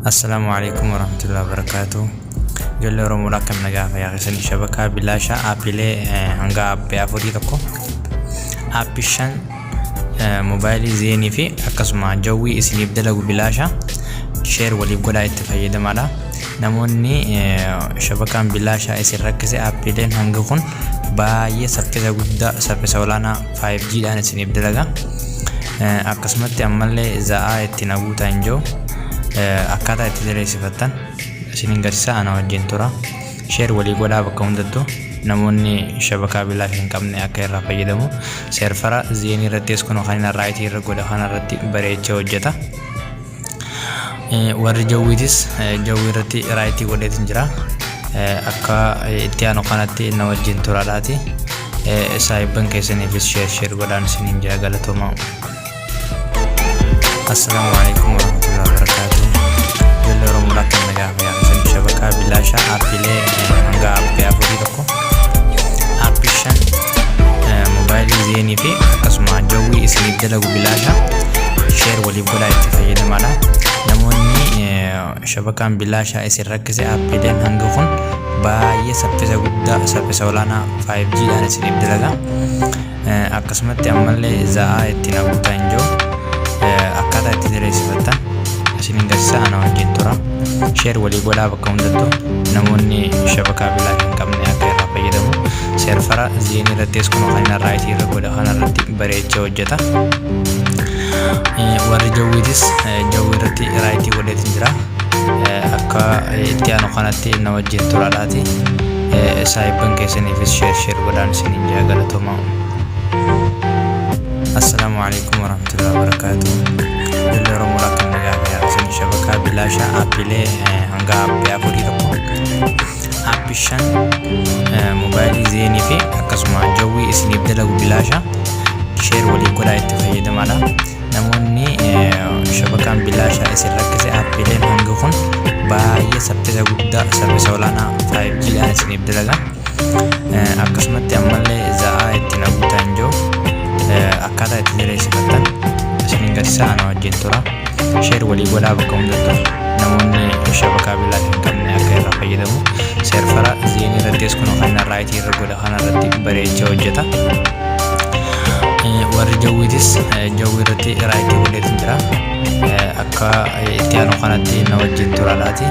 Assalamualaikum warahmatullahi wabarakatuh. Jolle Oromoo akka nagaa fayyaasan shabaka bilaasha aapilee hanga aappii afurii tokko aappii shan mobaayilii zeenii fi akkasuma jawwii isiniif dalagu bilaasha sheer waliif godhaa itti fayyadamaadha. Namoonni shabakaan bilaasha isin rakkise aappileen hanga kun baay'ee saffisa guddaa saffisa olaanaa 5G dhaan isiniif dalaga. Akkasumatti ammallee za'aa itti naguutaa hin jiru. Akkaataa itti daleessifattan isiniin garsiisa ana wajjin tura. Sheer walii godhaa bakka hundattuu namoonni shabakaa bilaasha hin qabne akka irraa fayyadamu. Seerfara zeenii irrattis kun kan raayitii irra godha kanarratti bareechee hojjeta. Warri jawwiitis jawwii irratti raayitii godheetiin jira. Akka itti aanu kanatti na wajjin turaadhaati. Saayibban keessaniifis sheer godhaan isiniin jaa galatooma. Assalamualaikum warahmatullahi wabarakatuh. Jolle Oromoo akka nagaa fayyaasan shabakaa bilaasha aappilee hanga aappii afurii tokko aappii shan mobaayilii zeenii fi akkasuma jawwii isiniif dalagu bilaasha sheer waliif godhaa itti fayyadamaadha. Namoonni shabakaan bilaasha isin rakkise aappileen hanga kun baay'ee saffisa guddaa saffisa olaanaa 5G dhaan isiniif dalaga. Akkasumatti ammallee za'aa itti naguutaa hin jiru. Akkaataa itti daleessifattan isiniin garsiisa ana wajjin tura. Sheer walii godhaa bakka hundattuu namoonni shabakaa bilaasha hin qabne akka irraa fayyadamu. Seerfara zeenii irrattis kun kan raayitii irra godha kanarratti bareechee hojjeta. Warri jawwiitis jawwii irratti raayitii godheetiin jira. Akka itti aanu kanatti na wajjin turaadhaati. Saayibban keessaniifis sheer godhaan isiniin jaa galatooma. Assalamualaikum warahmatullahi wabarakatuh. Jolle Oromoo akka nagaa fayyaasan shabakaa bilaasha aappilee hanga aappii afurii tokko aappii shan mobaayilii zeenii fi akkasuma jawwii isiniif dalagu bilaasha sheer waliif godhaa itti fayyadamaadha. Namoonni shabakaan bilaasha isin rakkise aappileen hanga kun baay'ee saffisa guddaa saffisa olaanaa 5G dhaan isiniif dalaga. Akkasumatti ammallee za'aa itti naguutaa hin jiru. Akkaataa itti daleessifattan isiniin garsiisa ana wajjin tura. Sheer walii godhaa bakka hundattuu namoonni shabakaa bilaasha hin qabne akka irraa fayyadamu. Seerfara zeenii irrattis kun kan raayitii irra godha kanarratti bareechee hojjeta. Warri jawwiitis jawwii irratti raayitii godheetiin jira. Akka itti aanu kanatti na wajjin turaadhaati.